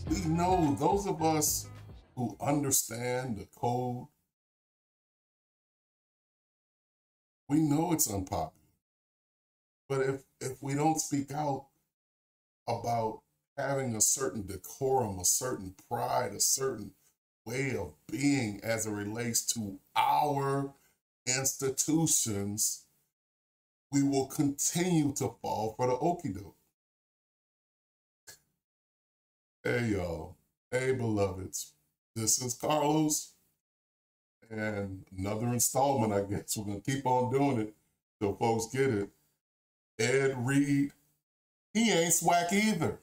we know, those of us who understand the code, we know it's unpopular. But if we don't speak out about having a certain decorum, a certain pride, a certain way of being as it relates to our institutions, we will continue to fall for the okie doke. Hey, y'all. Hey, beloveds. This is Carlos. And another installment, I guess. We're going to keep on doing it till folks get it. Ed Reed, he ain't SWAC either.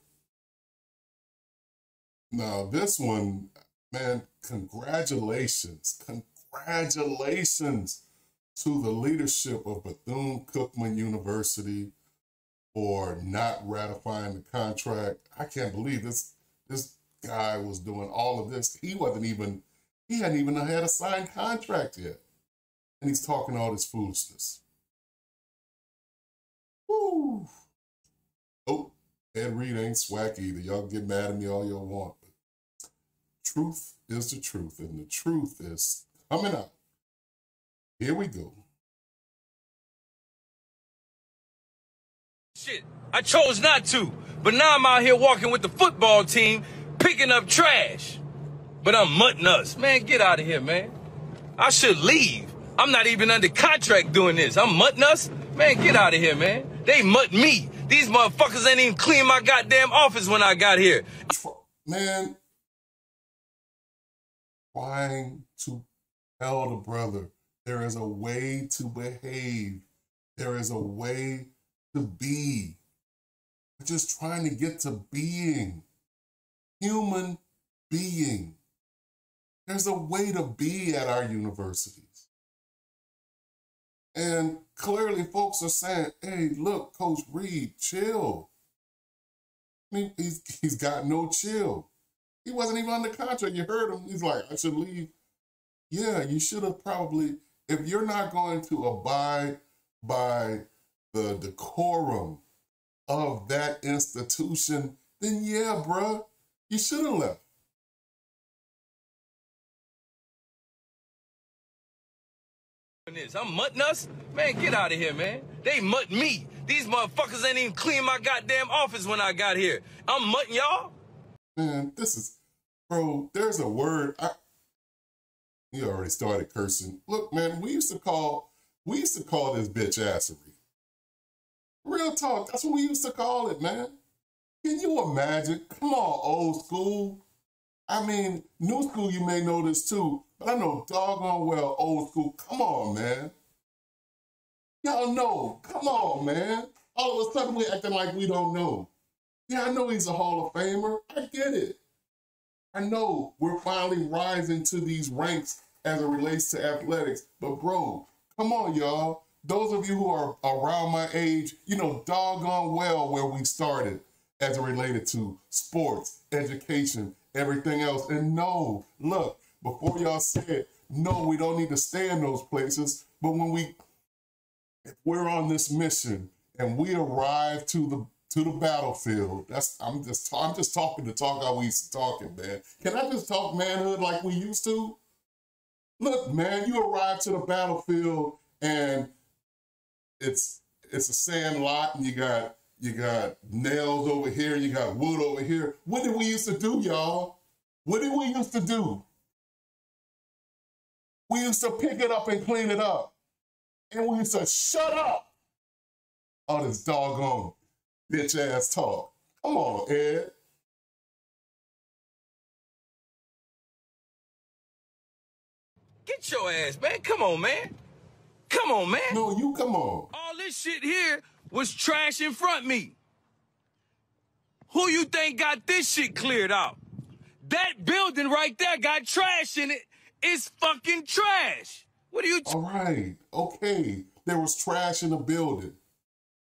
Now, this one, man, congratulations. Congratulations to the leadership of Bethune Cookman University for not ratifying the contract. I can't believe this guy was doing all of this. He hadn't even had a signed contract yet. And he's talking all this foolishness. Woo. Oh, Ed Reed ain't SWAC either. Y'all get mad at me all y'all want. But truth is the truth, and the truth is coming out. Here we go. Shit, I chose not to, but now I'm out here walking with the football team, picking up trash. But I'm mutting us. Man, get out of here, man. I should leave. I'm not even under contract doing this. I'm mutting us? Man, get out of here, man. They mutt me. These motherfuckers ain't even clean my goddamn office when I got here. Man, trying to tell the brother there is a way to behave. There is a way to be. We're just trying to get to being. Human being. There's a way to be at our universities. And clearly folks are saying, hey, look, Coach Reed, chill. I mean, he's got no chill. He wasn't even under contract. You heard him. He's like, I should leave. Yeah, you should have probably, if you're not going to abide by the decorum of that institution, then yeah, bruh, you should have left. I'm mutting us? Man, get out of here, man. They mutt me. These motherfuckers ain't even clean my goddamn office when I got here. I'm mutting y'all? Man, this is, bro, there's a word. You already started cursing. Look, man, we used to call this bitch assery. Real talk, that's what we used to call it, man. Can you imagine? Come on, old school. I mean, new school, you may know this too, but I know doggone well old school. Come on, man. Y'all know. Come on, man. All of a sudden, we're acting like we don't know. Yeah, I know he's a Hall of Famer. I get it. I know we're finally rising to these ranks as it relates to athletics. But, bro, come on, y'all. Those of you who are around my age, you know doggone well where we started as it related to sports, education, everything else. And no, look, before y'all said, no, we don't need to stay in those places. But if we're on this mission and we arrive to the battlefield, I'm just talking the talk how we used to talking, man. Can I just talk manhood like we used to? Look, man, you arrive to the battlefield and it's a sand lot and you got nails over here, you got wood over here. What did we used to do, y'all? What did we used to do? We used to pick it up and clean it up. And we used to shut up all this doggone bitch ass talk. Come on, Ed. Get your ass, man. Come on, man. Come on, man. No, you come on. All this shit here was trash in front of me. Who you think got this shit cleared out? That building right there got trash in it. It's fucking trash. What are you... All right, okay. There was trash in the building.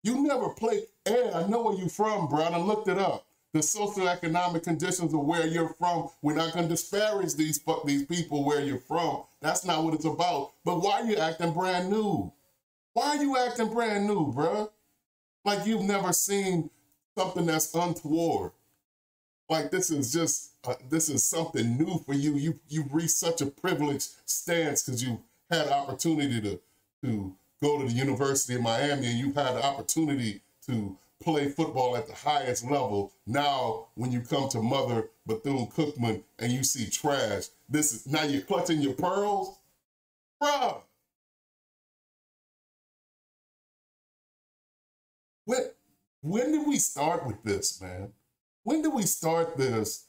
You never played... Ed, I know where you from, bro. I looked it up. The socioeconomic conditions of where you're from, we're not going to disparage these people where you're from. That's not what it's about. But why are you acting brand new? Why are you acting brand new, bro? Like you've never seen something that's untoward Like this is just this is something new for you. You've reached such a privileged stance because you had the opportunity to go to the University of Miami, and you've had the opportunity to play football at the highest level. Now, when you come to Mother Bethune Cookman and you see trash, this is now you're clutching your pearls, bruh. When did we start with this, man? When did we start this?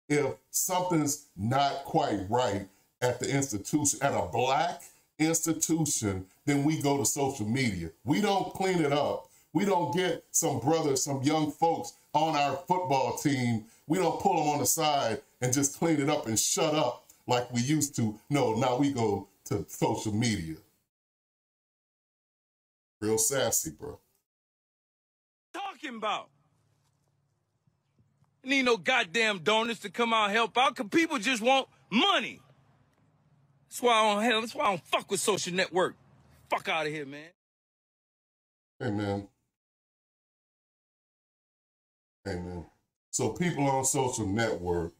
If something's not quite right at the institution, at a Black institution, then we go to social media. We don't clean it up. We don't get some brothers, some young folks on our football team. We don't pull them on the side and just clean it up and shut up like we used to. No, now we go to social media. Real sassy, bro. Talking about? Need no goddamn donors to come out and help out, because people just want money. That's why I don't fuck with social network. Fuck out of here, man. Hey, man. Hey, man. So people on social network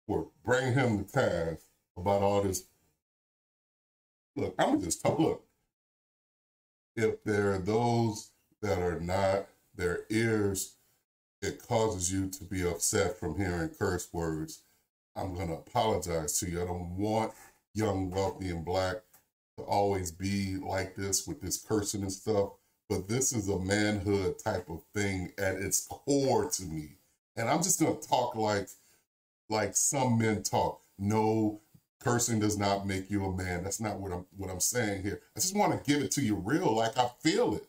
were bringing him to task about all this. Look, I'm gonna just talk. Look, if there are those that are not, their ears, it causes you to be upset from hearing curse words, I'm going to apologize to you. I don't want young, wealthy, and Black to always be like this with this cursing and stuff, but this is a manhood type of thing at its core to me. And I'm just going to talk like some men talk. No, cursing does not make you a man. That's not what I'm saying here. I just want to give it to you real, like I feel it.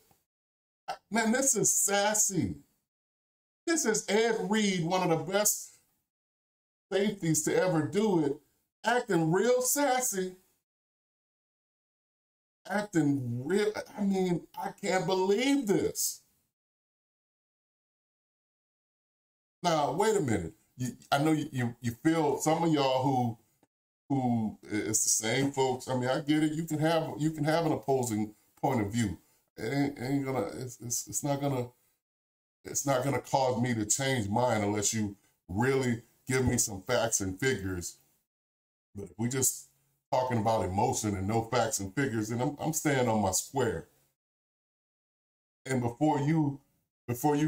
Man, this is sassy. This is Ed Reed, one of the best safeties to ever do it, acting real sassy. Acting real, I mean, I can't believe this. Now, wait a minute. I know you feel, some of y'all who it's the same folks. I mean, I get it. You can have an opposing point of view. It's not gonna cause me to change mine unless you really give me some facts and figures. But if we just talking about emotion and no facts and figures, then I'm staying on my square. And before you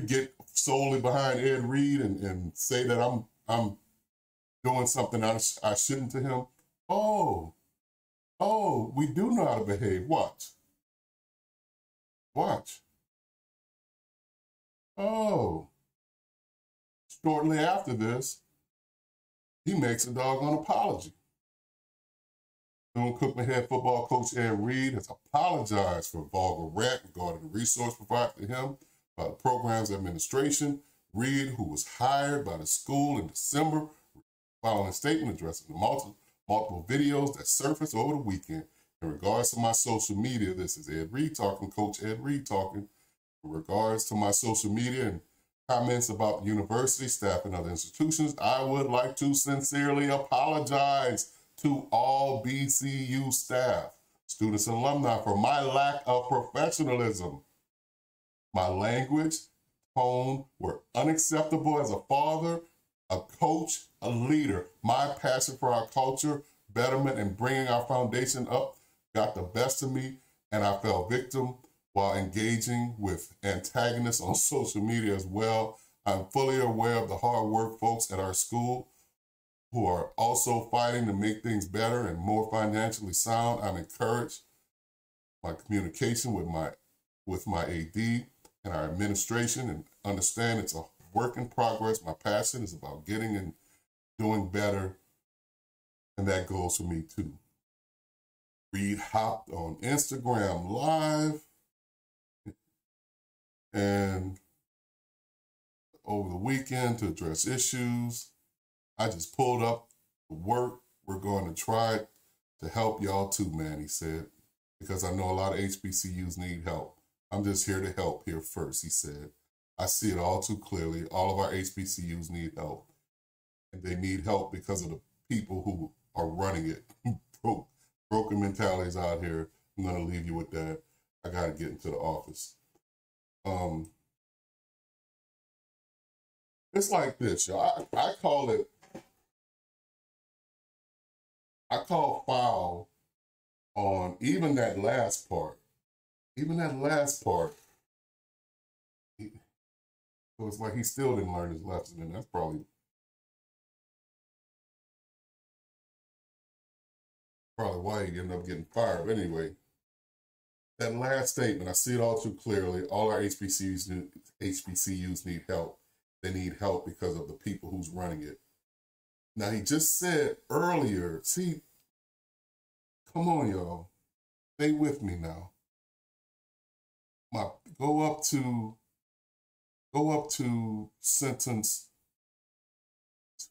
get solely behind Ed Reed and say that I'm doing something I shouldn't to him, oh, we do know how to behave. Watch. Oh, shortly after this, he makes a doggone apology. Bethune Cookman head football coach Ed Reed has apologized for vulgar rant regarding the resource provided to him by the program's administration. Reed, who was hired by the school in December, following a statement addressing the multiple videos that surfaced over the weekend. In regards to my social media, this is Ed Reed talking, Coach Ed Reed talking. In regards to my social media and comments about the university, staff, and other institutions, I would like to sincerely apologize to all BCU staff, students, and alumni for my lack of professionalism. My language, tone were unacceptable as a father, a coach, a leader. My passion for our culture, betterment, and bringing our foundation up got the best of me, and I fell victim while engaging with antagonists on social media as well. I'm fully aware of the hard work folks at our school who are also fighting to make things better and more financially sound. I'm encouraged my communication with my AD and our administration, and understand it's a work in progress. My passion is about getting and doing better, and that goes for me too. Reed hopped on Instagram Live and over the weekend to address issues. I just pulled up the work. We're going to try to help y'all too, man, he said, because I know a lot of HBCUs need help. I'm just here to help here first, he said. I see it all too clearly. All of our HBCUs need help. And they need help because of the people who are running it. Broken mentalities out here. I'm going to leave you with that. I got to get into the office. It's like this, y'all. I call foul on even that last part. Even that last part. So it's like he still didn't learn his lesson, and that's probably why he ended up getting fired. But anyway, that last statement, I see it all too clearly. All our HBCUs need help. They need help because of the people who's running it. Now, he just said earlier, see, come on, y'all. Stay with me now. Go up to sentence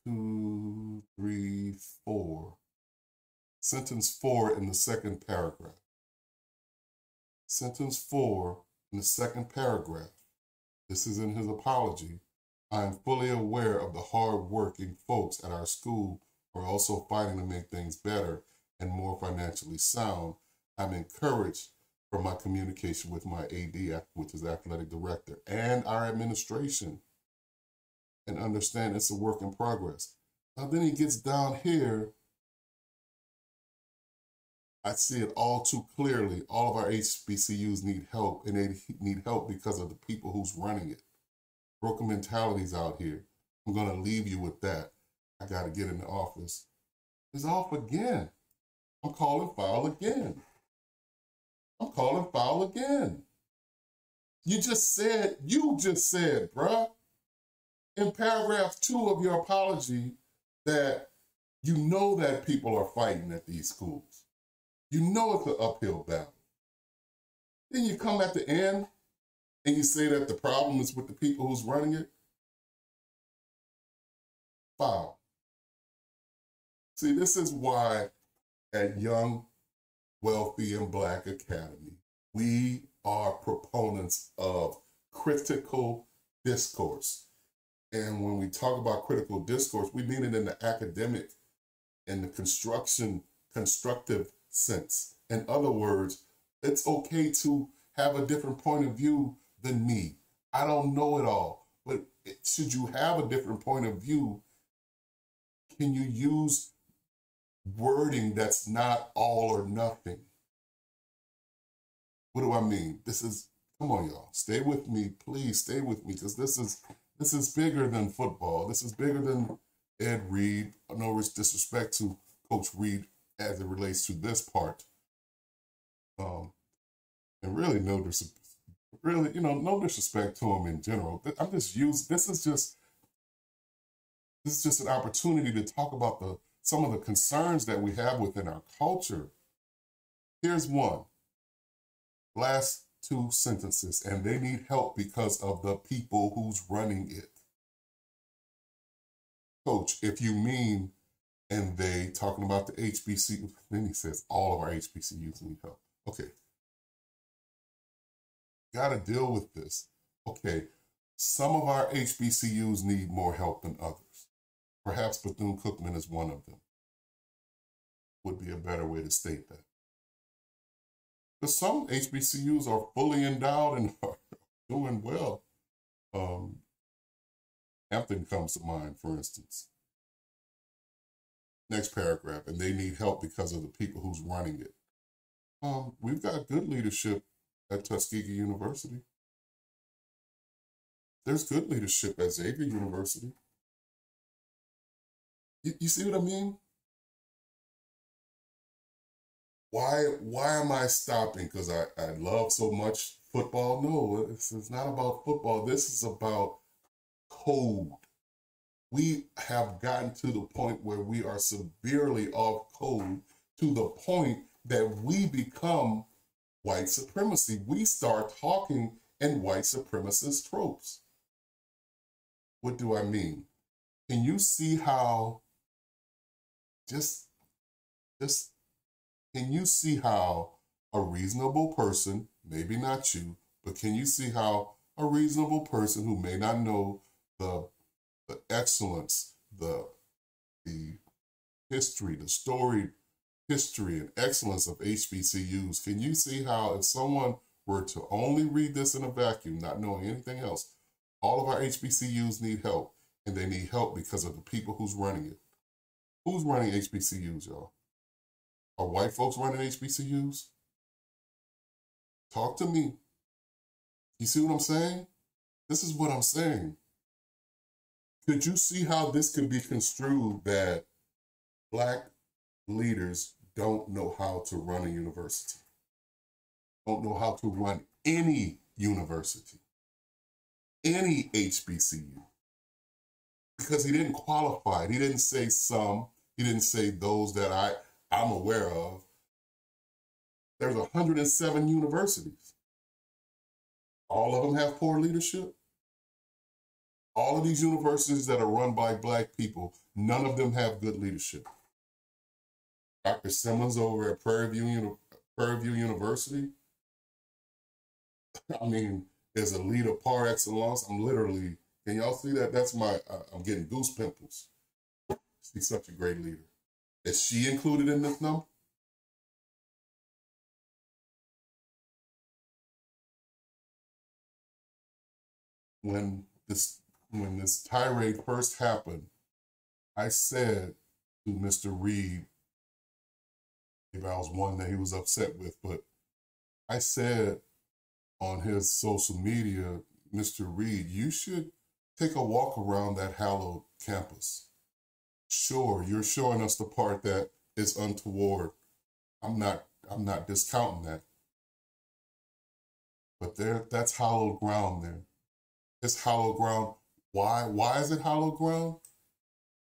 2, 3, 4. Sentence 4 in the second paragraph. Sentence 4 in the second paragraph. This is in his apology. I am fully aware of the hard-working folks at our school who are also fighting to make things better and more financially sound. I'm encouraged from my communication with my AD, which is athletic director, and our administration, and understand it's a work in progress. Now then he gets down here. I see it all too clearly. All of our HBCUs need help, and they need help because of the people who's running it. Broken mentalities out here. I'm going to leave you with that. I got to get in the office. It's off again. I'm calling foul again. I'm calling foul again. You just said, bruh, in paragraph 2 of your apology that you know that people are fighting at these schools. You know it's an uphill battle. Then you come at the end and you say that the problem is with the people who's running it. Foul. See, this is why at Young, Wealthy, and Black Academy, we are proponents of critical discourse. And when we talk about critical discourse, we mean it in the academic and the constructive sense. In other words, it's okay to have a different point of view than me. I don't know it all, but should you have a different point of view, can you use wording that's not all or nothing? What do I mean? Come on, y'all, stay with me, please stay with me, because this is bigger than football. This is bigger than Ed Reed. No disrespect to Coach Reed as it relates to this part. And really no disrespect to him in general. This is just an opportunity to talk about some of the concerns that we have within our culture. Here's one. Last 2 sentences, and they need help because of the people who's running it. Coach, if you mean, and they talking about the HBCU, then he says all of our HBCUs need help. Okay. Got to deal with this. Okay. Some of our HBCUs need more help than others. Perhaps Bethune Cookman is one of them. Would be a better way to state that. But some HBCUs are fully endowed and are doing well. Hampton comes to mind, for instance. Next paragraph, and they need help because of the people who's running it. We've got good leadership at Tuskegee University. There's good leadership at Xavier University. You see what I mean? Why am I stopping? Because I love so much football? No, it's not about football. This is about code. We have gotten to the point where we are severely off code, to the point that we become white supremacy. We start talking in white supremacist tropes. What do I mean? Can you see how can you see how a reasonable person, maybe not you, but can you see how a reasonable person who may not know the excellence, the history, the storied history and excellence of HBCUs, can you see how if someone were to only read this in a vacuum, not knowing anything else, all of our HBCUs need help. And they need help because of the people who's running it. Who's running HBCUs, y'all? Are white folks running HBCUs? Talk to me. You see what I'm saying? This is what I'm saying. Could you see how this could be construed that Black leaders don't know how to run a university? Don't know how to run any university, any HBCU. Because he didn't qualify it. He didn't say some. He didn't say those that I'm aware of. There's 107 universities. All of them have poor leadership. All of these universities that are run by Black people, none of them have good leadership. Dr. Simmons over at Prairie View University, I mean, is a leader par excellence. I'm literally, can y'all see that? That's my, I'm getting goose pimples. She's such a great leader. Is she included in this number? When this tirade first happened, I said to Mr. Reed, if I was one that he was upset with, but I said on his social media, Mr. Reed, you should take a walk around that hallowed campus. Sure, you're showing us the part that is untoward. I'm not discounting that. But that's hallowed ground there. It's hallowed ground. Why is it hallowed ground?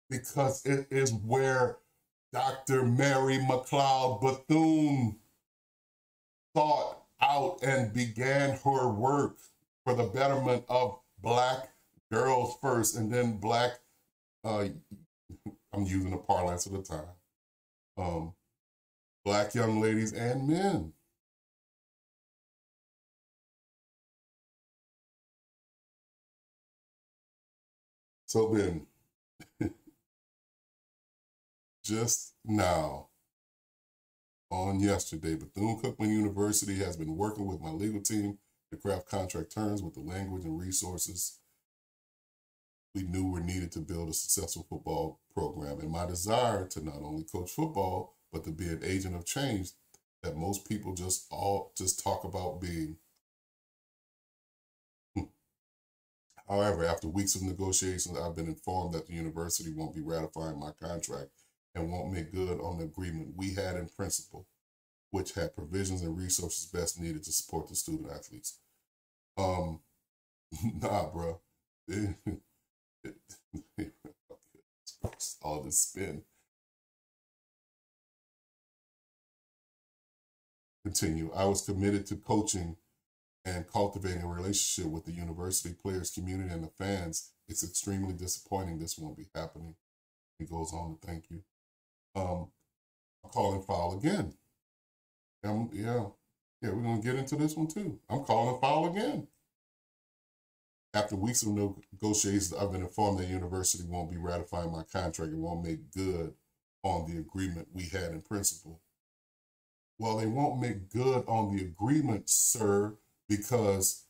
Because it is where Dr. Mary McLeod Bethune thought out and began her work for the betterment of Black girls first, and then Black, I'm using the parlance of the time, Black young ladies and men. So then, just now, on yesterday, Bethune Cookman University has been working with my legal team to craft contract terms with the language and resources we knew were needed to build a successful football program. And my desire to not only coach football, but to be an agent of change that most people just talk about being. However, after weeks of negotiations, I've been informed that the university won't be ratifying my contract and won't make good on the agreement we had in principle, which had provisions and resources best needed to support the student athletes. Nah, bro. All this spin. Continue. I was committed to coaching and cultivating a relationship with the university, players, community, and the fans. It's extremely disappointing this won't be happening. He goes on to thank you. I'm calling foul again. Yeah, we're going to get into this one too. I'm calling foul again. After weeks of negotiations, I've been informed the university won't be ratifying my contract and won't make good on the agreement we had in principle. Well, they won't make good on the agreement, sir, because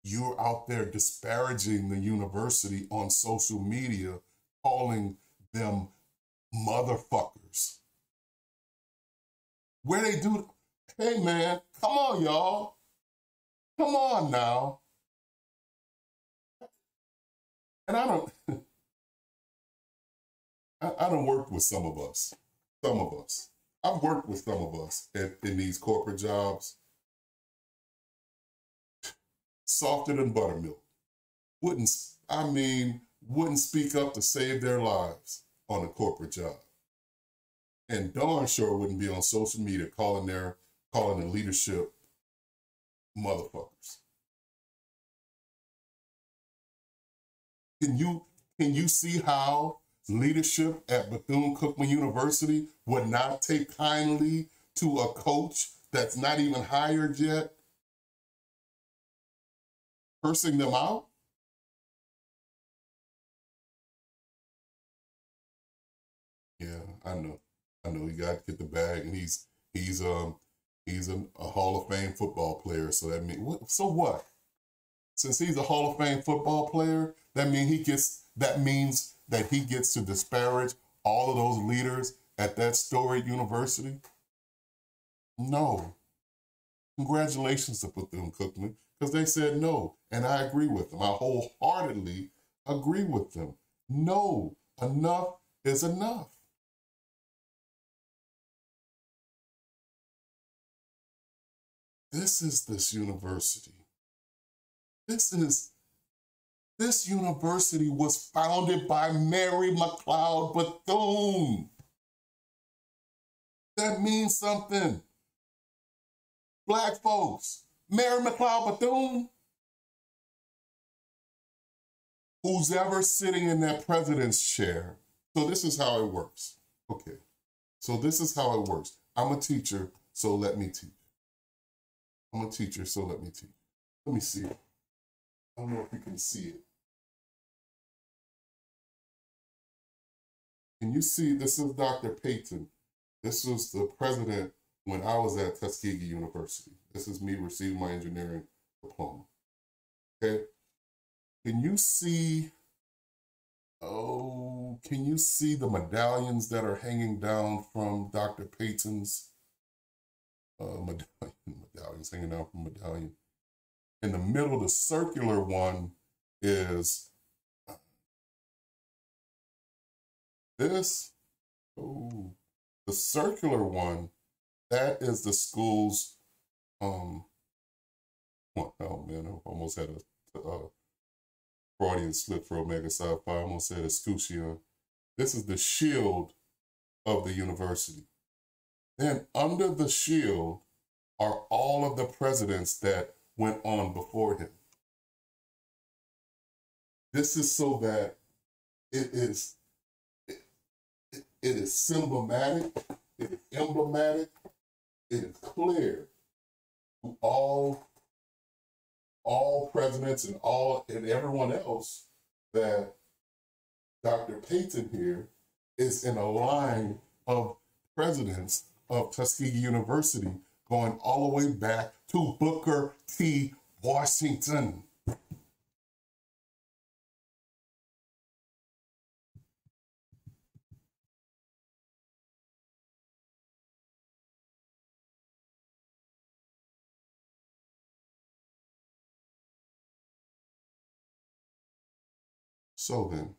you're out there disparaging the university on social media, calling them motherfuckers. Where they do, hey man, come on y'all. Come on now. And I don't work with some of us. I've worked with some of us in these corporate jobs. Softer than buttermilk. Wouldn't speak up to save their lives on a corporate job. And darn sure wouldn't be on social media calling the leadership motherfuckers. Can you see how leadership at Bethune Cookman University would not take kindly to a coach that's not even hired yet, cursing them out? Yeah, I know. He got to get the bag, and he's a Hall of Fame football player. So that means so what? Since he's a Hall of Fame football player, that means that he gets to disparage all of those leaders at that storied university? No. Congratulations to Bethune Cookman, because they said no, and I agree with them. I wholeheartedly agree with them. No, enough is enough. This is this university. This university was founded by Mary McLeod Bethune. That means something. Black folks, Mary McLeod Bethune, who's ever sitting in that president's chair. So this is how it works. Okay, so this is how it works. I'm a teacher, so let me teach. I'm a teacher, so let me teach. Let me see it. I don't know if you can see it. Can you see, this is Dr. Payton. This was the president when I was at Tuskegee University. This is me receiving my engineering diploma. Okay? Can you see, can you see the medallions that are hanging down from Dr. Payton's medallions hanging down from medallion? In the middle, the circular one is this. Oh, the circular one, that is the school's, oh man, I almost had a Freudian slip for Omega Psi Phi. I almost said escutcheon. This is the shield of the university. Then under the shield are all of the presidents that went on before him. This is so that it is symbolic, it is emblematic, it is clear to all presidents and everyone else that Dr. Payton here is in a line of presidents of Tuskegee University going all the way back to Booker T. Washington. So then,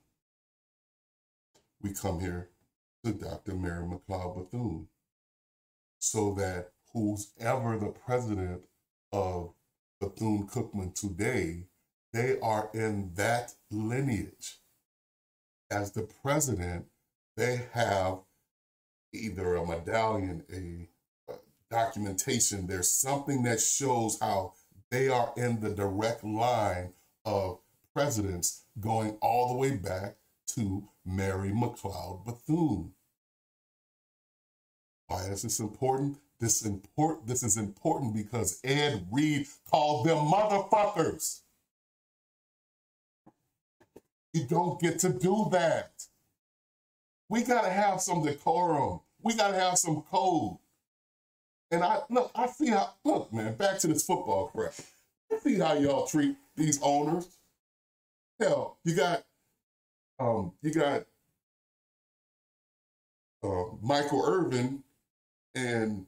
we come here to Dr. Mary McLeod Bethune, so that who's ever the president of Bethune Cookman today, they are in that lineage. As the president, they have either a medallion, a documentation, there's something that shows how they are in the direct line of presidents going all the way back to Mary McLeod Bethune. Why is this important? This is important because Ed Reed called them motherfuckers. You don't get to do that. We gotta have some decorum. We gotta have some code. And I see how, look, man, back to this football crap. I see how y'all treat these owners. Hell, you got Michael Irvin and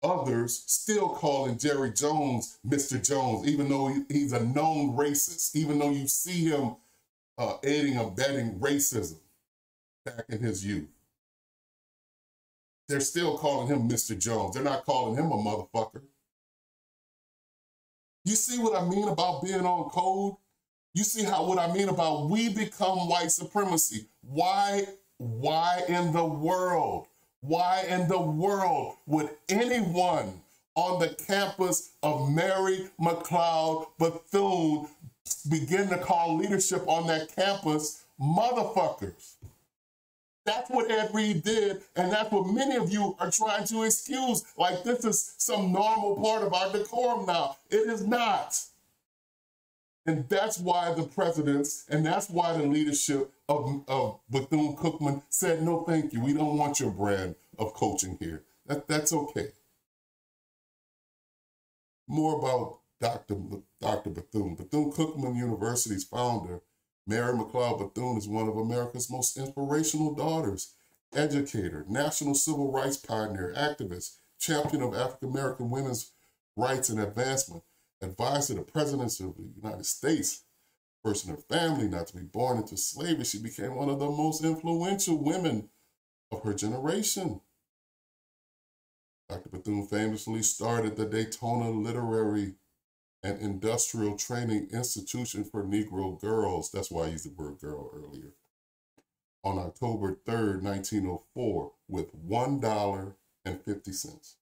others still calling Jerry Jones Mr. Jones, even though he's a known racist, even though you see him aiding and abetting racism back in his youth. They're still calling him Mr. Jones. They're not calling him a motherfucker. You see what I mean about being on code? You see what I mean about we become white supremacy. Why in the world? Why in the world would anyone on the campus of Mary McLeod Bethune begin to call leadership on that campus motherfuckers? That's what Ed Reed did, and that's what many of you are trying to excuse, like this is some normal part of our decorum now. It is not. And that's why the presidents, and that's why the leadership of Bethune Cookman said, no, thank you. We don't want your brand of coaching here. That's okay. More about Dr. Bethune. Bethune Cookman University's founder, Mary McLeod Bethune, is one of America's most inspirational daughters, educator, national civil rights pioneer, activist, champion of African American women's rights and advancement, advisor to the presidents of the United States, first in her family not to be born into slavery. She became one of the most influential women of her generation. Dr. Bethune famously started the Daytona Literary and Industrial Training Institution for Negro Girls. That's why I used the word girl earlier. On October 3rd, 1904, with $1.50.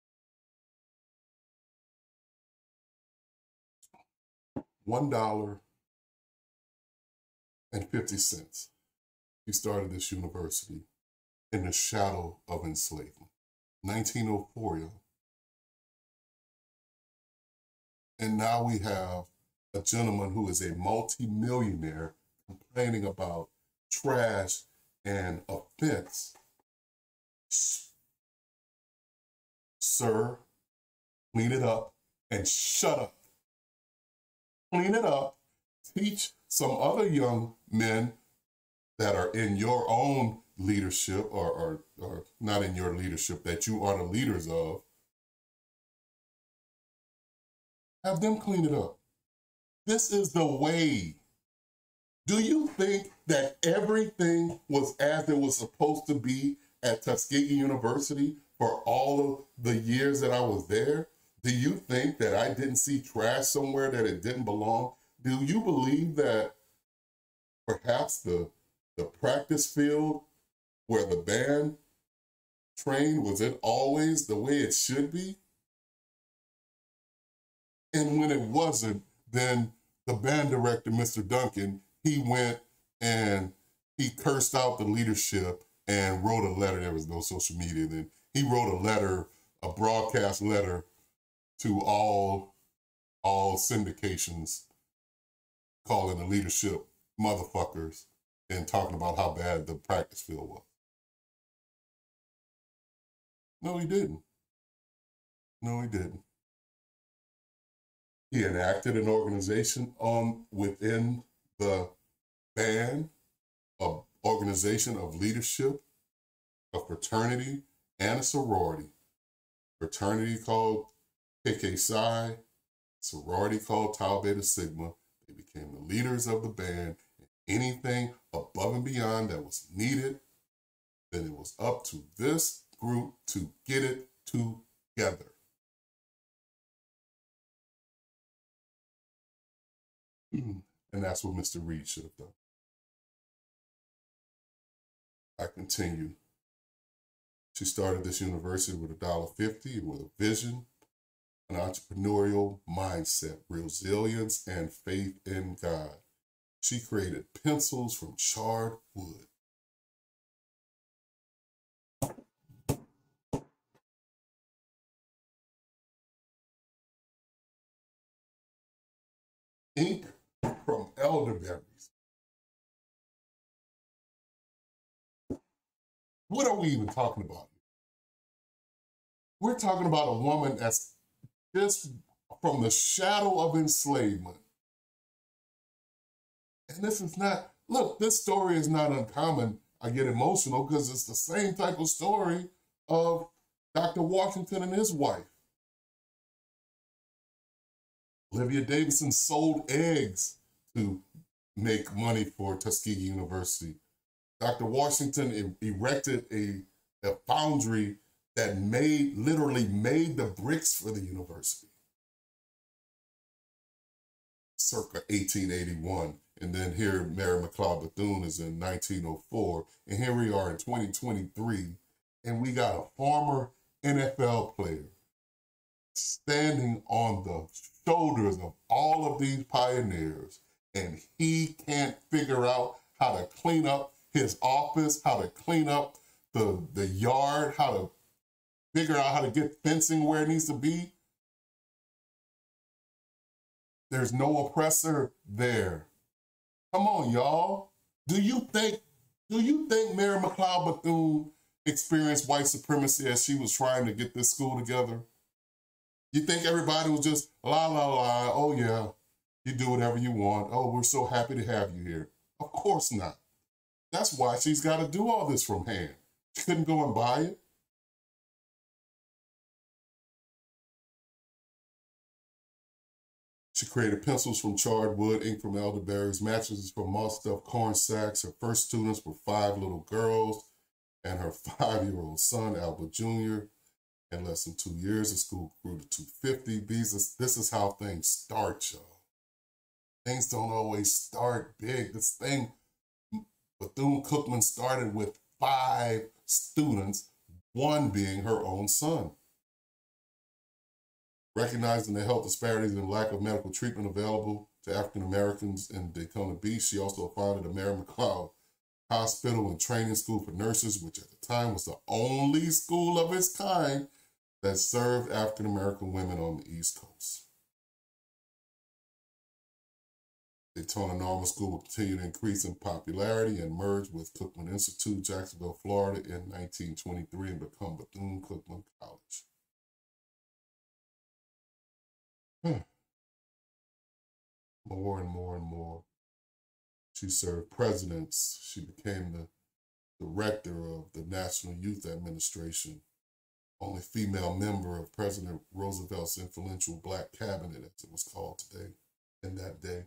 $1.50. He started this university in the shadow of enslavement. 1904, y'all. And now we have a gentleman who is a multi-millionaire complaining about trash and offense. Sir, clean it up and shut up. Clean it up. Teach some other young men that are in your own leadership or not in your leadership, that you are the leaders of. Have them clean it up. This is the way. Do you think that everything was as it was supposed to be at Tuskegee University for all of the years that I was there? Do you think that I didn't see trash somewhere that it didn't belong? Do you believe that perhaps the practice field where the band trained, was it always the way it should be? And when it wasn't, then the band director, Mr. Duncan, he went and he cursed out the leadership and wrote a letter. There was no social media then. He wrote a letter, a broadcast letter to all syndications, calling the leadership motherfuckers and talking about how bad the practice field was. No, he didn't. No, he didn't. He enacted an organization within the band, an organization of leadership, a fraternity, and a sorority. Fraternity called KK Psi, sorority called Tau Beta Sigma. They became the leaders of the band. And anything above and beyond that was needed, then it was up to this group to get it together. And that's what Mr. Reed should have done. I continue. She started this university with $1.50 and with a vision, an entrepreneurial mindset, resilience, and faith in God. She created pencils from charred wood. Ink from elderberries. What are we even talking about? We're talking about a woman that's just from the shadow of enslavement. And this is not, look, this story is not uncommon. I get emotional because it's the same type of story of Dr. Washington and his wife. Olivia Davidson sold eggs to make money for Tuskegee University. Dr. Washington erected a foundry that literally made the bricks for the university. Circa 1881. And then here, Mary McLeod Bethune is in 1904. And here we are in 2023. And we got a former NFL player standing on the shoulders of all of these pioneers. And he can't figure out how to clean up his office, how to clean up the yard, how to figure out how to get fencing where it needs to be. There's no oppressor there. Come on, y'all. Do you think Mary McLeod Bethune experienced white supremacy as she was trying to get this school together? You think everybody was just la, la, la, oh yeah, you do whatever you want. Oh, we're so happy to have you here. Of course not. That's why she's got to do all this from hand. She couldn't go and buy it. She created pencils from charred wood, ink from elderberries, mattresses from moss-stuffed corn sacks. Her first students were 5 little girls and her 5-year-old son, Albert Jr. In less than 2 years, the school grew to 250. This is how things start, y'all. Things don't always start big. This thing, Bethune Cookman started with 5 students, 1 being her own son. Recognizing the health disparities and lack of medical treatment available to African Americans in Daytona Beach, she also founded the Mary McLeod Hospital and Training School for Nurses, which at the time was the only school of its kind that served African American women on the East Coast. Daytona Normal School will continue to increase in popularity and merge with Cookman Institute, Jacksonville, Florida in 1923 and become Bethune Cookman College. More and more and more. She served presidents. She became the director of the National Youth Administration, only female member of President Roosevelt's influential Black Cabinet, as it was called today, in that day.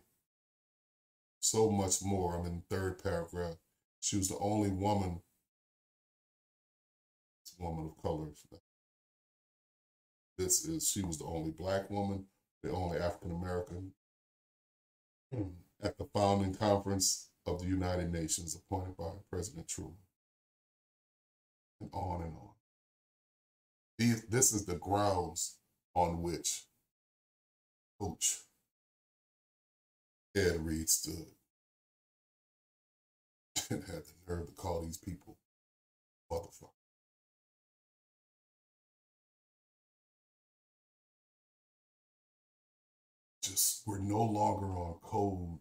So much more. I'm in the 3rd paragraph. She was the only woman of color. She was the only Black woman, the only African American at the founding conference of the United Nations appointed by President Truman. And on and on. This is the grounds on which Coach Ed Reed stood and had the nerve to call these people motherfuckers. We're no longer on code.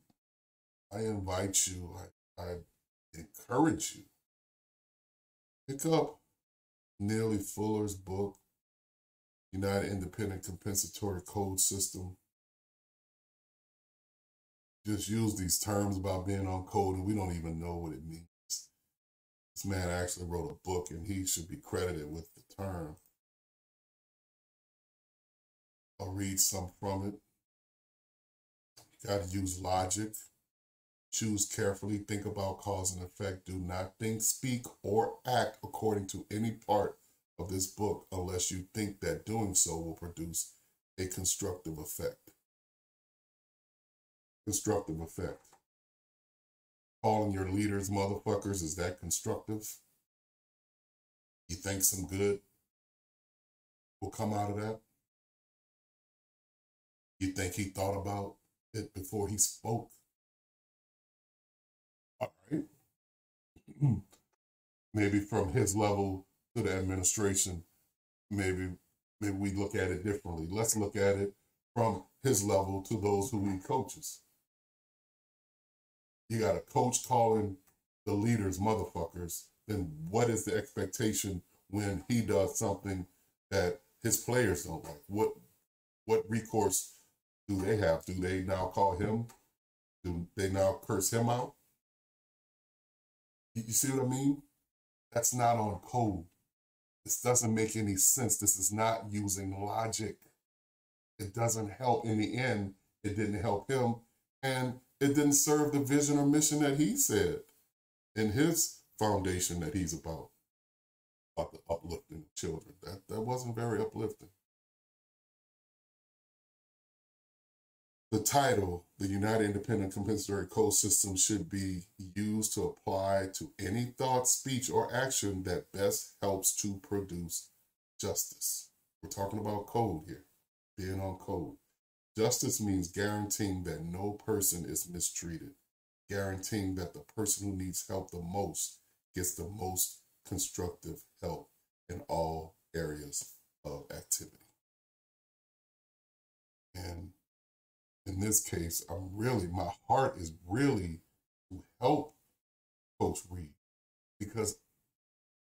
I invite you, I encourage you, pick up Neely Fuller's book, United Independent Compensatory Code System. Just use these terms about being on code and we don't even know what it means. This man actually wrote a book and he should be credited with the term. I'll read some from it. You got to use logic. Choose carefully. Think about cause and effect. Do not think, speak, or act according to any part of this book unless you think that doing so will produce a constructive effect. Constructive effect. Calling your leaders motherfuckers, is that constructive? You think some good will come out of that? You think he thought about it before he spoke? All right. Maybe from his level to the administration, maybe we look at it differently. Let's look at it from his level to those who he coaches. You got a coach calling the leaders motherfuckers, then what is the expectation when he does something that his players don't like? What recourse do they have? Do they now call him? Do they now curse him out? You see what I mean? That's not on code. This doesn't make any sense. This is not using logic. It doesn't help in the end. It didn't help him. And it didn't serve the vision or mission that he said in his foundation that he's about the uplifting of children. That wasn't very uplifting. The title, the United Independent Compensatory Code System, should be used to apply to any thought, speech, or action that best helps to produce justice. We're talking about code here, being on code. Justice means guaranteeing that no person is mistreated, guaranteeing that the person who needs help the most gets the most constructive help in all areas of activity. And in this case, my heart is really to help Coach Reed, because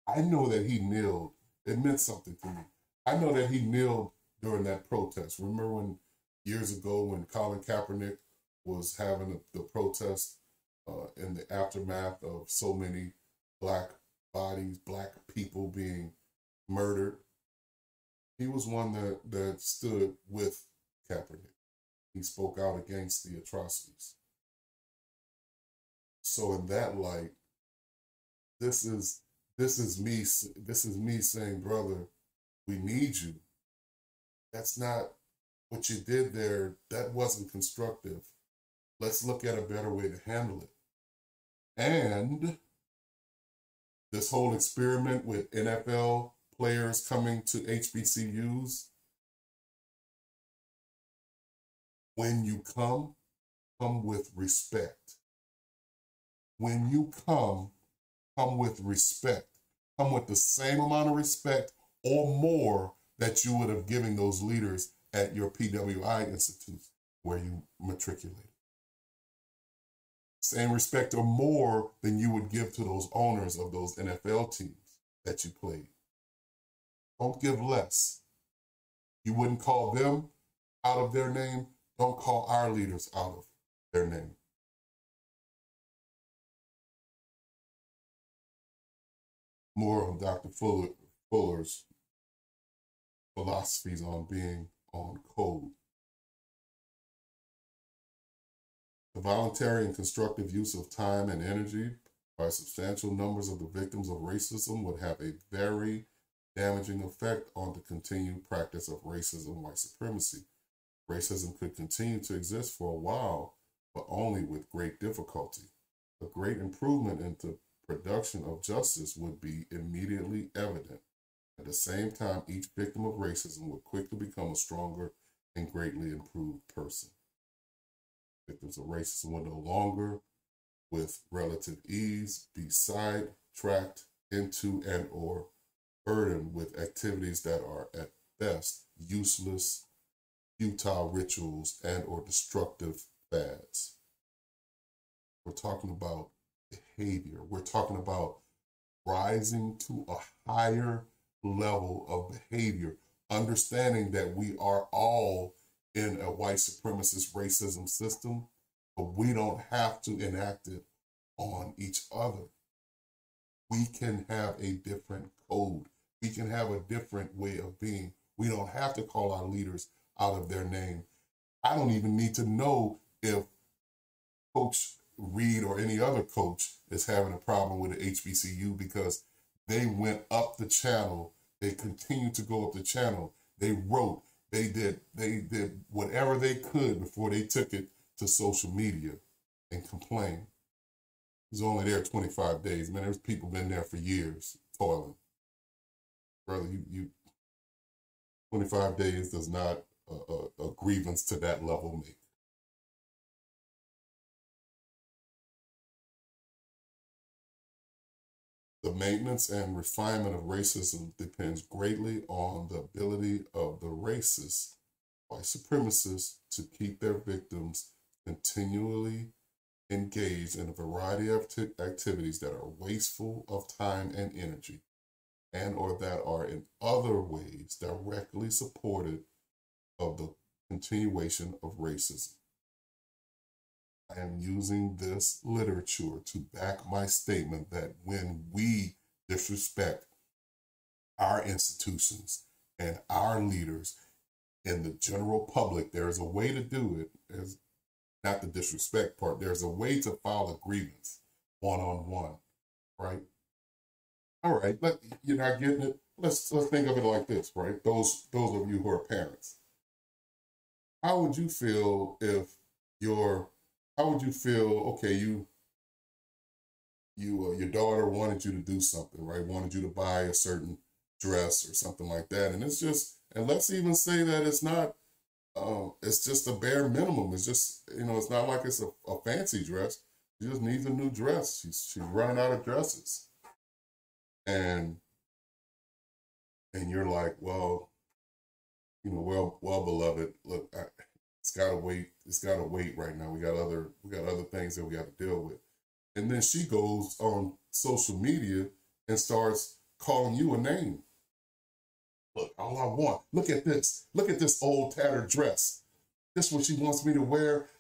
I know that he kneeled. It meant something to me. I know that he kneeled during that protest. Remember when years ago when Colin Kaepernick was having the protest in the aftermath of so many black bodies, black people being murdered? He was one that stood with Kaepernick. He spoke out against the atrocities. So in that light, this is me saying, brother, we need you. That's not what you did there. That wasn't constructive. Let's look at a better way to handle it. And this whole experiment with NFL players coming to HBCUs, when you come with respect. When you come with respect. Come with the same amount of respect or more that you would have given those leaders at your PWI institutes where you matriculated. Same respect or more than you would give to those owners of those NFL teams that you played. Don't give less. You wouldn't call them out of their name. Don't call our leaders out of their name. More on Dr. Fuller's philosophies on being on code. The voluntary and constructive use of time and energy by substantial numbers of the victims of racism would have a very damaging effect on the continued practice of racism and white supremacy. Racism could continue to exist for a while, but only with great difficulty. A great improvement in the production of justice would be immediately evident. At the same time, each victim of racism would quickly become a stronger and greatly improved person. Victims of racism would no longer, with relative ease, be sidetracked into and or burdened with activities that are at best useless, futile rituals and or destructive fads. We're talking about behavior. We're talking about rising to a higher level of behavior, understanding that we are all in a white supremacist racism system, but we don't have to enact it on each other. We can have a different code. We can have a different way of being. We don't have to call our leaders out of their name. I don't even need to know if Coach Reed or any other coach is having a problem with the HBCU because they went up the channel. They continued to go up the channel. They wrote, they did whatever they could before they took it to social media and complained. It was only there 25 days. Man, there's people been there for years toiling. Brother, you 25 days does not a grievance to that level make. The maintenance and refinement of racism depends greatly on the ability of the racist, white supremacists, to keep their victims continually engaged in a variety of activities that are wasteful of time and energy, and or that are in other ways directly supportive of the continuation of racism. I am using this literature to back my statement that when we disrespect our institutions and our leaders in the general public, there is a way to do it. There's not the disrespect part. There's a way to file a grievance one-on-one, right? All right, but you're not getting it. Let's think of it like this, right? Those of you who are parents. How would you feel if okay, your daughter wanted you to do something, right? Wanted you to buy a certain dress or something like that. And it's just, and let's even say that it's not, it's just a bare minimum. It's just, it's not like it's a fancy dress. She just needs a new dress. She's running out of dresses. And you're like, well, well, beloved, look, it's gotta wait. It's gotta wait right now. We got other things that we got to deal with. And then she goes on social media and starts calling you a name. Look, all I want, look at this. Look at this old tattered dress. This is what she wants me to wear.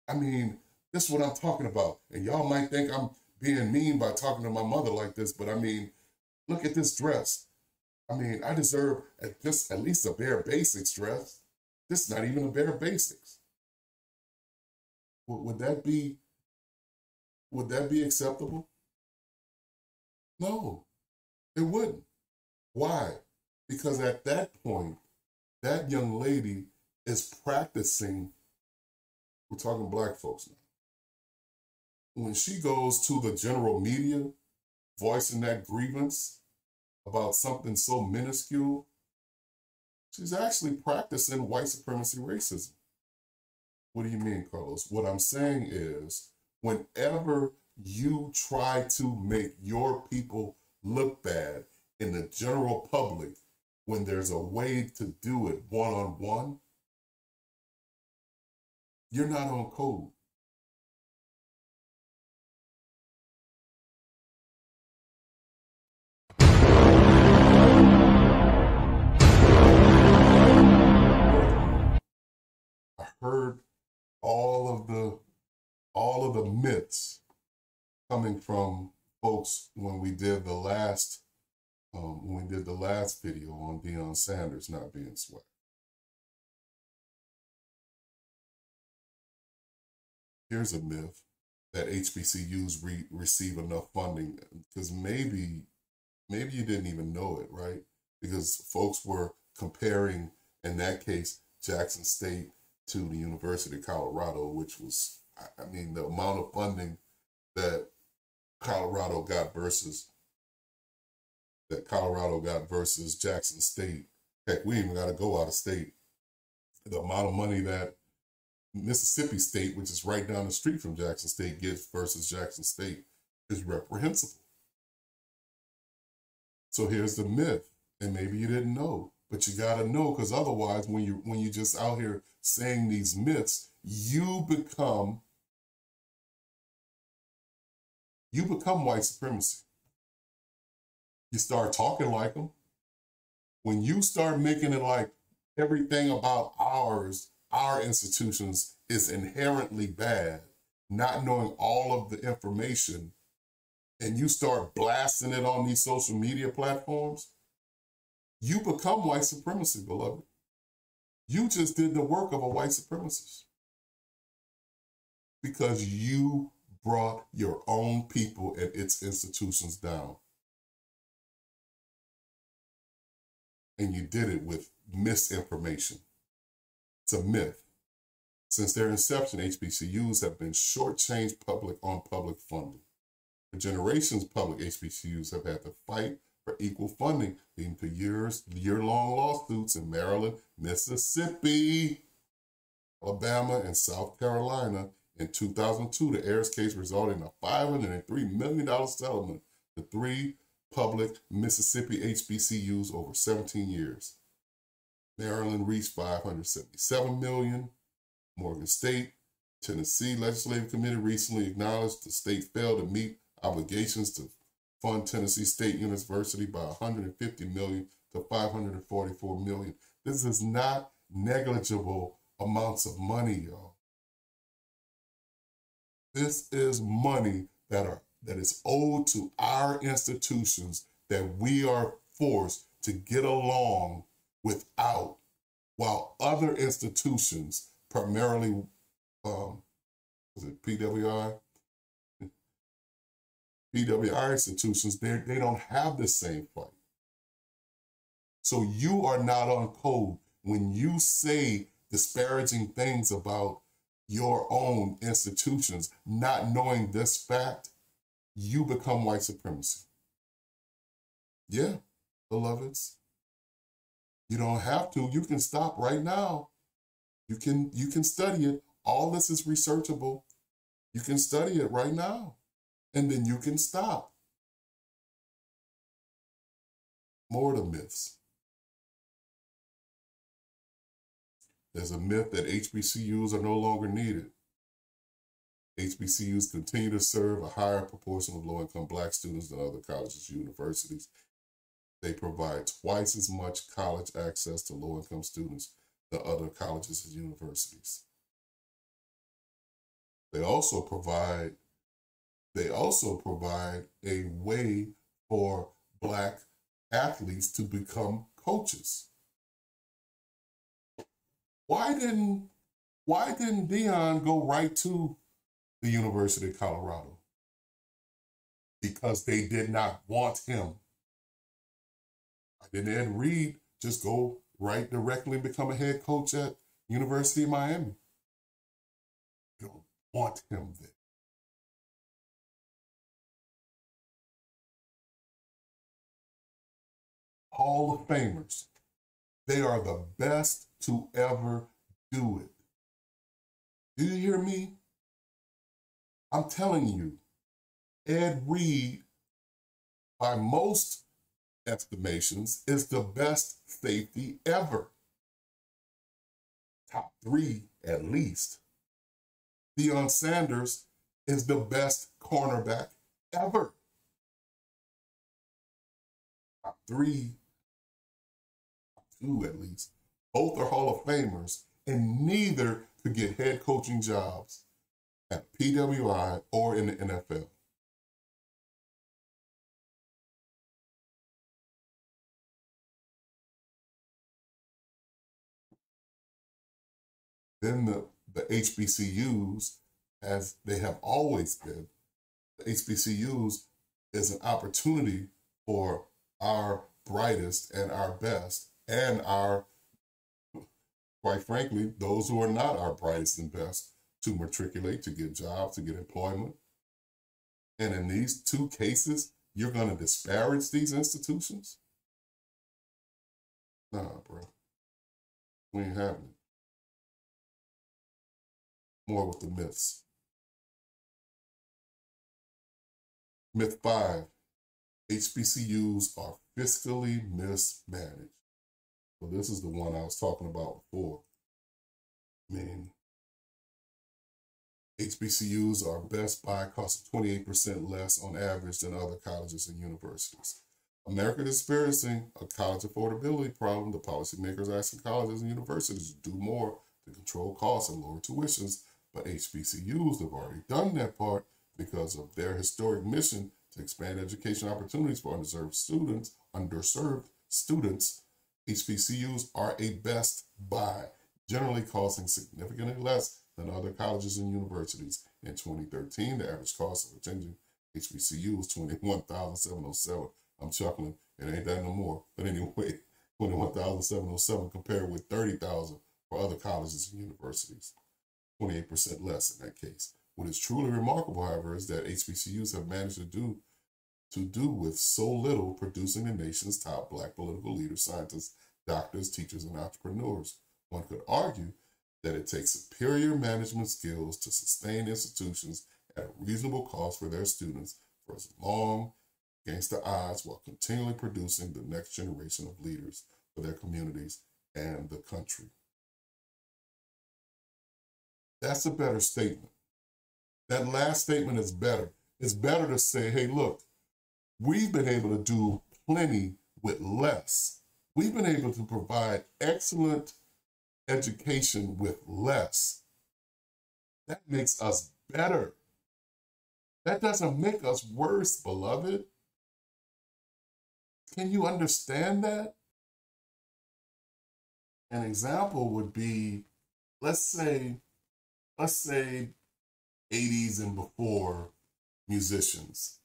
I mean, this is what I'm talking about. And y'all might think I'm being mean by talking to my mother like this, but I mean, look at this dress. I mean, I deserve at least a bare basics dress. This is not even a bare basics. Would that be acceptable? No, it wouldn't. Why? Because at that point, that young lady is practicing, we're talking black folks now. When she goes to the general media, voicing that grievance about something so minuscule, she's actually practicing white supremacy racism. What do you mean, Carlos? What I'm saying is, whenever you try to make your people look bad in the general public, when there's a way to do it one-on-one, you're not on code. I heard all of the myths coming from folks when we did the last video on Deion Sanders not being SWAC. Here's a myth that HBCUs receive enough funding, because maybe you didn't even know it, right? Because folks were comparing, in that case, Jackson State to the University of Colorado, which was, I mean, the amount of funding that Colorado got versus Jackson State. Heck, we even got to go out of state. The amount of money that Mississippi State, which is right down the street from Jackson State, gets versus Jackson State is reprehensible. So here's the myth, and maybe you didn't know, but you got to know, because otherwise, when you just out here saying these myths, you become white supremacy. You start talking like them. When you start making it like everything about our institutions is inherently bad, not knowing all of the information, and you start blasting it on these social media platforms, you become white supremacy, beloved. You just did the work of a white supremacist because you brought your own people and its institutions down. And you did it with misinformation. It's a myth. Since their inception, HBCUs have been shortchanged on public funding. For generations, public HBCUs have had to fight for equal funding, leading to year-long lawsuits in Maryland, Mississippi, Alabama, and South Carolina. In 2002, the Ayers case resulted in a $503 million settlement to 3 public Mississippi HBCUs over 17 years. Maryland reached $577 million. Morgan State, Tennessee Legislative Committee recently acknowledged the state failed to meet obligations to fund Tennessee State University by $150 million to $544 million. This is not negligible amounts of money, y'all. This is money that is owed to our institutions that we are forced to get along without, while other institutions, primarily, PWI institutions, they don't have the same fight. So you are not on code when you say disparaging things about your own institutions, not knowing this fact, you become white supremacy. Yeah, beloveds. You don't have to. You can stop right now. You can study it. All this is researchable. You can study it right now. And then you can stop. More of the myths. There's a myth that HBCUs are no longer needed. HBCUs continue to serve a higher proportion of low-income Black students than other colleges and universities. They provide twice as much college access to low-income students than other colleges and universities. They also provide a way for Black athletes to become coaches. Why didn't Deion go right to the University of Colorado? Because they did not want him. Why didn't Ed Reed just go right directly and become a head coach at University of Miami? They don't want him there. Hall of Famers. They are the best to ever do it. Do you hear me? I'm telling you, Ed Reed, by most estimations, is the best safety ever. Top 3 at least. Deion Sanders is the best cornerback ever. Top 3, top 2 at least. Both are Hall of Famers, and neither could get head coaching jobs at PWI or in the NFL. Then the HBCUs, as they have always been, the HBCUs is an opportunity for our brightest and our best and our, quite frankly, those who are not our brightest and best to matriculate, to get jobs, to get employment. And in these 2 cases, you're going to disparage these institutions? Nah, bro. We ain't having it. More with the myths. Myth 5, HBCUs are fiscally mismanaged. So this is the one I was talking about before. I mean, HBCUs are Best Buy costing 28% less on average than other colleges and universities. America is experiencing a college affordability problem. The policymakers are asking colleges and universities to do more to control costs and lower tuitions, but HBCUs have already done that part because of their historic mission to expand education opportunities for underserved students. HBCUs are a Best Buy, generally costing significantly less than other colleges and universities. In 2013, the average cost of attending HBCU was $21,707. I'm chuckling. It ain't that no more. But anyway, $21,707 compared with $30,000 for other colleges and universities. 28% less in that case. What is truly remarkable, however, is that HBCUs have managed to do with so little, producing the nation's top Black political leaders, scientists, doctors, teachers, and entrepreneurs. One could argue that it takes superior management skills to sustain institutions at a reasonable cost for their students for as long against the odds while continually producing the next generation of leaders for their communities and the country. That's a better statement. That last statement is better. It's better to say, hey, look, we've been able to do plenty with less. We've been able to provide excellent education with less. That makes us better. That doesn't make us worse, beloved. Can you understand that? An example would be, let's say 80s and before musicians.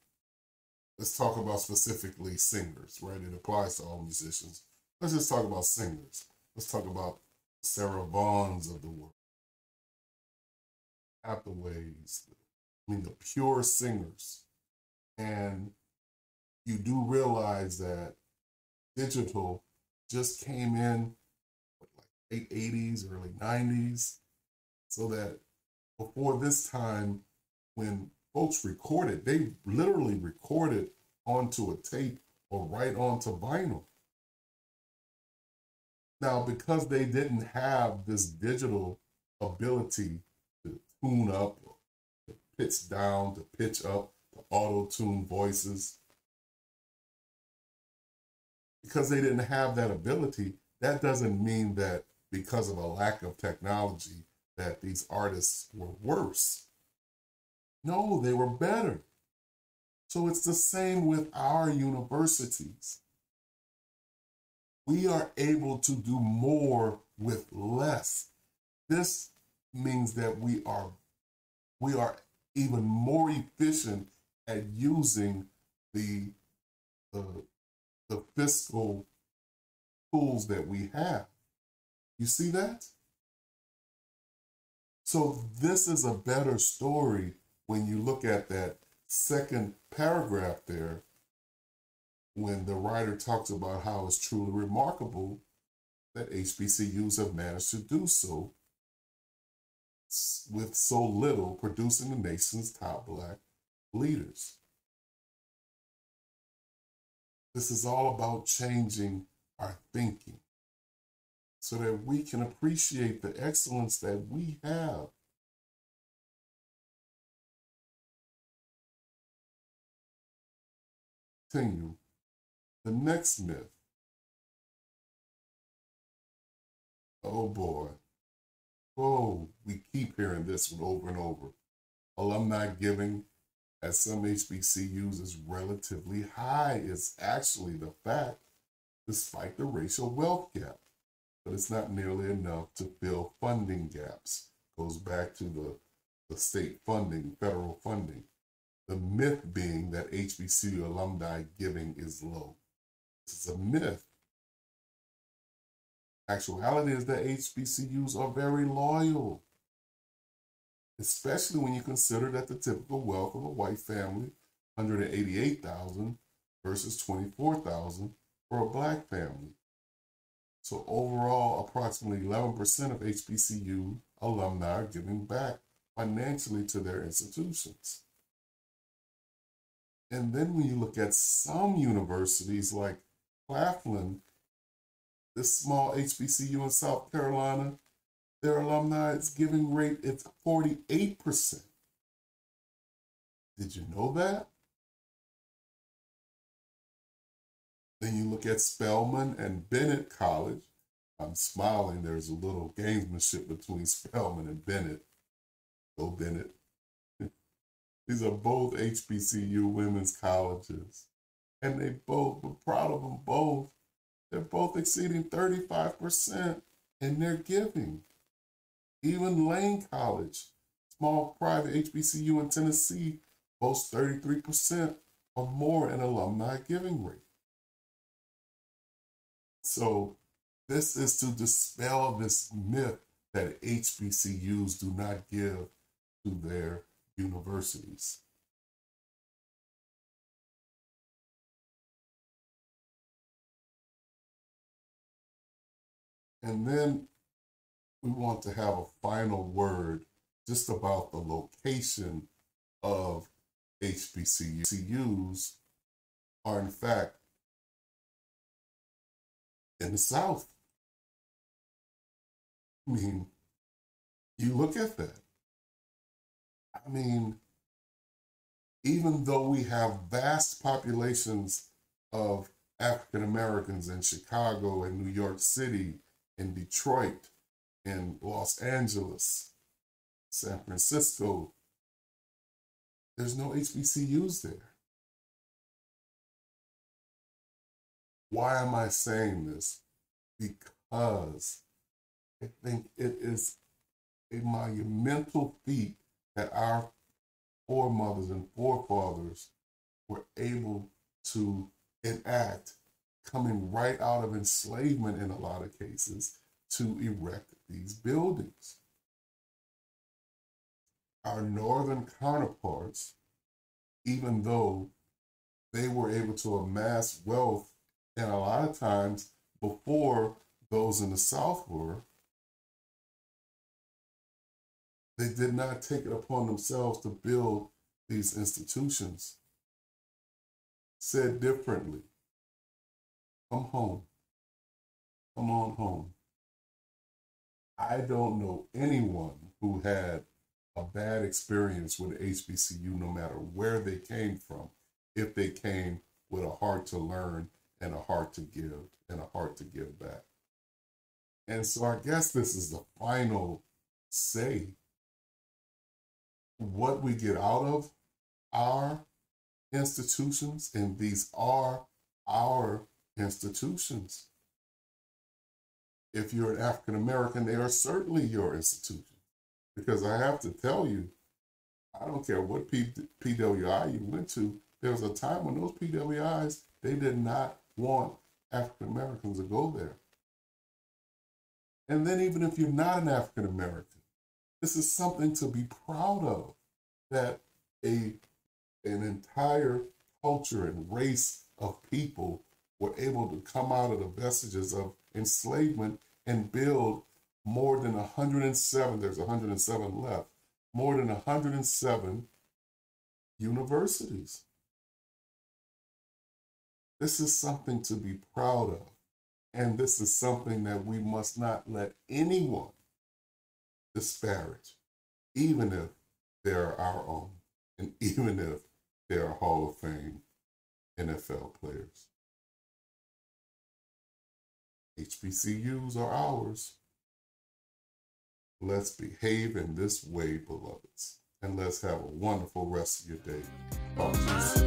Let's talk about specifically singers, right? It applies to all musicians. Let's just talk about singers. Let's talk about Sarah Vaughns of the world, Hathaways, the pure singers. And you do realize that digital just came in like late 80s, early 90s, so that before this time, when folks recorded, they literally recorded onto a tape or right onto vinyl. Now, because they didn't have this digital ability to tune up, to pitch down, to pitch up, to auto-tune voices, because they didn't have that ability, that doesn't mean that because of a lack of technology that these artists were worse. No, they were better. So it's the same with our universities. We are able to do more with less. This means that we are even more efficient at using the fiscal tools that we have. You see that? So this is a better story when you look at that second paragraph there, when the writer talks about how it's truly remarkable that HBCUs have managed to do so with so little, producing the nation's top Black leaders. This is all about changing our thinking so that we can appreciate the excellence that we have. Continue. The next myth. Oh boy. Oh, we keep hearing this one over and over. Alumni giving at some HBCUs is relatively high. It's actually the fact, despite the racial wealth gap. But it's not nearly enough to fill funding gaps. Goes back to the state funding, federal funding. The myth being that HBCU alumni giving is low. This is a myth. Actuality is that HBCUs are very loyal, especially when you consider that the typical wealth of a white family, $188,000 versus $24,000 for a Black family. So overall, approximately 11% of HBCU alumni are giving back financially to their institutions. And then when you look at some universities like Claflin, this small HBCU in South Carolina, their alumni giving rate is 48%. Did you know that? Then you look at Spelman and Bennett College. I'm smiling. There's a little gamesmanship between Spelman and Bennett. Go Bennett. These are both HBCU women's colleges. And we're proud of them both. They're both exceeding 35% in their giving. Even Lane College, small private HBCU in Tennessee, boasts 33% or more in alumni giving rate. So this is to dispel this myth that HBCUs do not give to their universities. And then we want to have a final word just about the location of HBCUs are in fact in the South. I mean, you look at that. I mean, even though we have vast populations of African Americans in Chicago and New York City, in Detroit, in Los Angeles, San Francisco, there's no HBCUs there. Why am I saying this? Because I think it is a monumental feat that our foremothers and forefathers were able to enact, coming right out of enslavement in a lot of cases, to erect these buildings. Our northern counterparts, even though they were able to amass wealth, and a lot of times before those in the South were, they did not take it upon themselves to build these institutions. Said differently, come home. Come on home. I don't know anyone who had a bad experience with HBCU, no matter where they came from, if they came with a heart to learn and a heart to give and a heart to give back. And so I guess this is the final say. What we get out of our institutions, and these are our institutions. If you're an African American, they are certainly your institution. Because I have to tell you, I don't care what PWI you went to, there was a time when those PWIs, they did not want African Americans to go there. And then even if you're not an African American, this is something to be proud of, that an entire culture and race of people were able to come out of the vestiges of enslavement and build more than 107, there's 107 left, more than 107 universities. This is something to be proud of. And this is something that we must not let anyone disparage, even if they're our own, and even if they're Hall of Fame NFL players. HBCUs are ours. Let's behave in this way, beloveds, and let's have a wonderful rest of your day. Talk to you soon.